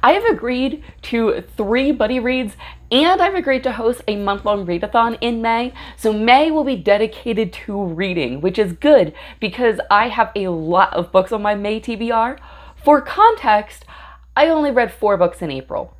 I have agreed to 3 buddy reads, and I've agreed to host a month-long readathon in May. So May will be dedicated to reading, which is good because I have a lot of books on my May TBR. For context, I only read 4 books in April,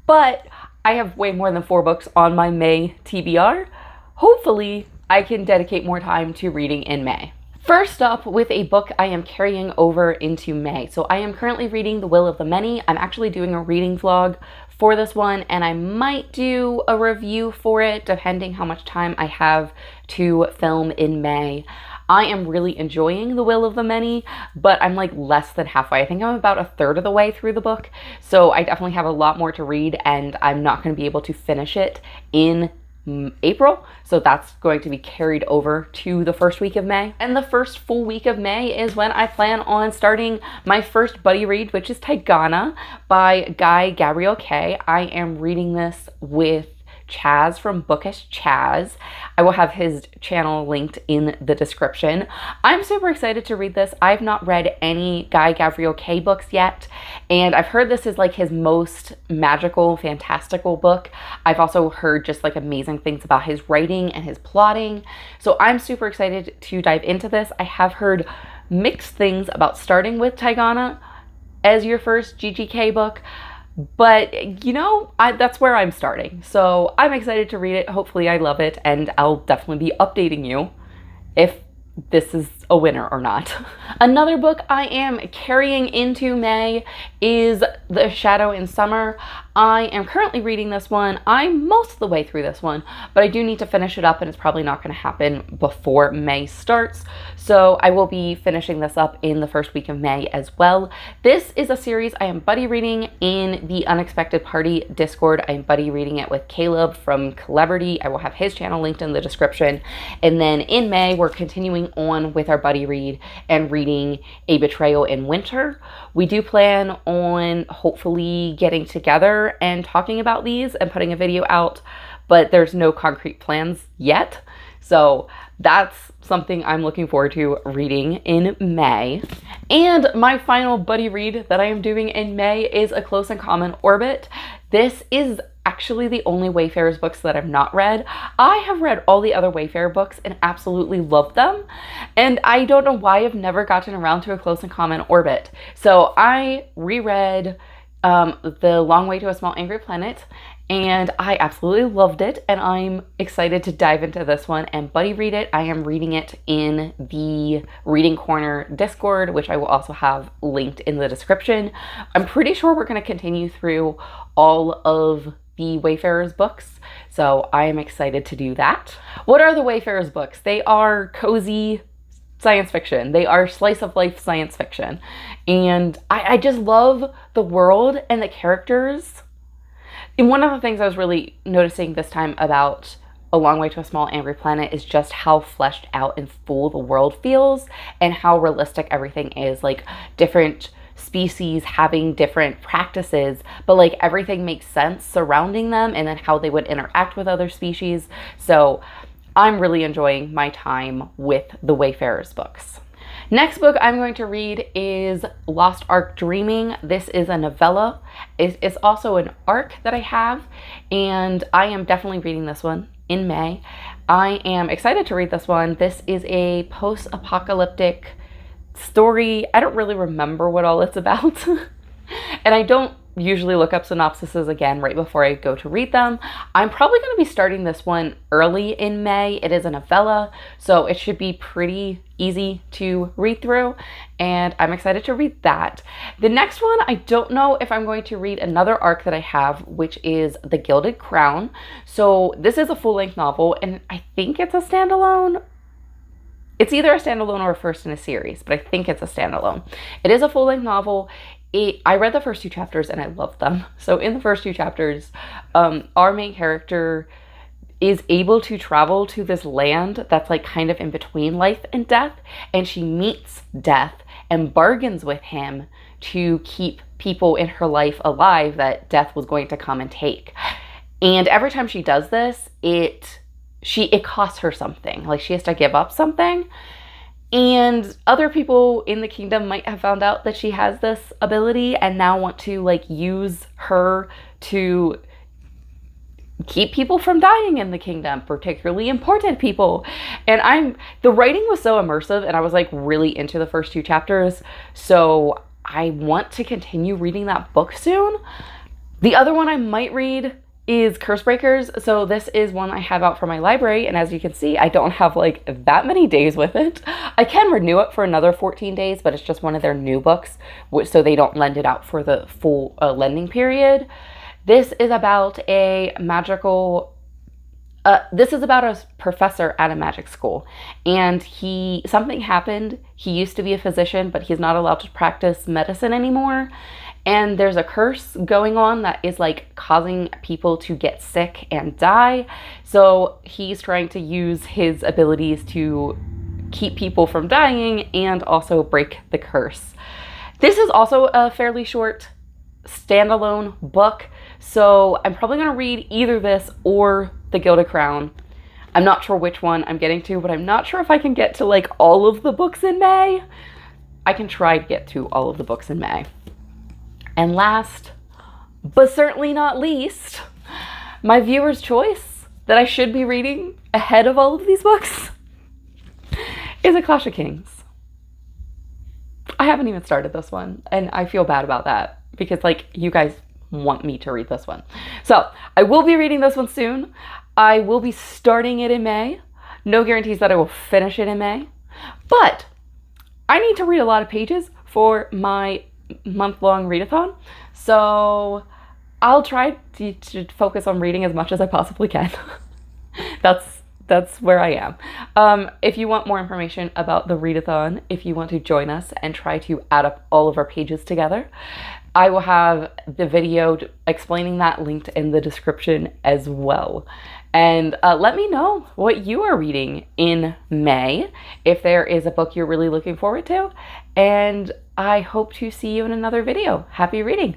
but I have way more than 4 books on my May TBR. Hopefully, I can dedicate more time to reading in May. First up, with a book I am carrying over into May. So I am currently reading The Will of the Many. I'm actually doing a reading vlog for this one, and I might do a review for it depending how much time I have to film in May. I am really enjoying The Will of the Many, but I'm like less than halfway. I think I'm about 1/3 of the way through the book, so I definitely have a lot more to read, and I'm not going to be able to finish it in April, so that's going to be carried over to the first week of May. And the first full week of May is when I plan on starting my first buddy read, which is Tigana by Guy Gavriel Kay. I am reading this with Chaz from Bookish Chaz. I will have his channel linked in the description. I'm super excited to read this. I've not read any Guy Gavriel Kay books yet, and I've heard this is like his most magical, fantastical book. I've also heard just like amazing things about his writing and his plotting. So I'm super excited to dive into this. I have heard mixed things about starting with Tigana as your first GGK book, but you know, that's where I'm starting. So I'm excited to read it. Hopefully I love it, and I'll definitely be updating you if this is a winner or not. Another book I am carrying into May is The Shadow in Summer. I am currently reading this one. I'm most of the way through this one, but I do need to finish it up, and it's probably not going to happen before May starts. So I will be finishing this up in the first week of May as well. This is a series I am buddy reading in the Unexpected Party Discord. I am buddy reading it with Caleb from Celebrity. I will have his channel linked in the description. And then in May, we're continuing on with our buddy read and reading A Betrayal in Winter. We do plan on hopefully getting together and talking about these and putting a video out, but there's no concrete plans yet. So that's something I'm looking forward to reading in May. And my final buddy read that I am doing in May is A Close and Common Orbit. This is actually the only Wayfarers books that I've not read. I have read all the other Wayfarer books and absolutely loved them, and I don't know why I've never gotten around to A Close and Common Orbit. So I reread The Long Way to a Small Angry Planet, and I absolutely loved it, and I'm excited to dive into this one and buddy read it. I am reading it in the Reading Corner Discord, which I will also have linked in the description. I'm pretty sure we're going to continue through all of the Wayfarers books, so I am excited to do that. What are the Wayfarers books? They are cozy science fiction. They are slice of life science fiction, and I just love the world and the characters. And one of the things I was really noticing this time about A Long Way to a Small Angry Planet is just how fleshed out and full the world feels, and how realistic everything is. Like, different species having different practices, but like everything makes sense surrounding them, and then how they would interact with other species. So I'm really enjoying my time with the Wayfarers books. Next book I'm going to read is Lost Ark Dreaming. This is a novella. It's also an arc that I have, and I am definitely reading this one in May. I am excited to read this one. This is a post-apocalyptic story. I don't really remember what all it's about, and I don't usually look up synopsises again right before I go to read them. I'm probably going to be starting this one early in May. It is a novella, so it should be pretty easy to read through, and I'm excited to read that. The next one, I don't know if I'm going to read another arc that I have, which is The Gilded Crown. So this is a full-length novel, and I think it's a standalone. It's either a standalone or a first in a series, but I think it's a standalone. It is a full-length novel. I read the first 2 chapters and I loved them. So in the first 2 chapters, our main character is able to travel to this land that's like kind of in between life and death, and she meets death and bargains with him to keep people in her life alive that death was going to come and take. And every time she does this, it costs her something. Like, she has to give up something. And other people in the kingdom might have found out that she has this ability and now want to like use her to keep people from dying in the kingdom, particularly important people. And the writing was so immersive, and I was like really into the first 2 chapters. So I want to continue reading that book soon. The other one I might read is Cursebreakers. So this is one I have out for my library, and as you can see, I don't have like that many days with it. I can renew it for another 14 days, but it's just one of their new books, so they don't lend it out for the full lending period. This is about a professor at a magic school, and something happened. He used to be a physician, but he's not allowed to practice medicine anymore. And there's a curse going on that is like causing people to get sick and die. So he's trying to use his abilities to keep people from dying and also break the curse. This is also a fairly short standalone book, so I'm probably going to read either this or The Gilded Crown. I'm not sure which one I'm getting to, but I'm not sure if I can get to like all of the books in May. I can try to get to all of the books in May. And last, but certainly not least, my viewer's choice that I should be reading ahead of all of these books is A Clash of Kings. I haven't even started this one, and I feel bad about that because like you guys want me to read this one. So I will be reading this one soon. I will be starting it in May. No guarantees that I will finish it in May, but I need to read a lot of pages for my month-long readathon, so I'll try to focus on reading as much as I possibly can. That's where I am. If you want more information about the readathon, if you want to join us and try to add up all of our pages together, I will have the video explaining that linked in the description as well. And let me know what you are reading in May, if there is a book you're really looking forward to. And I hope to see you in another video. Happy reading!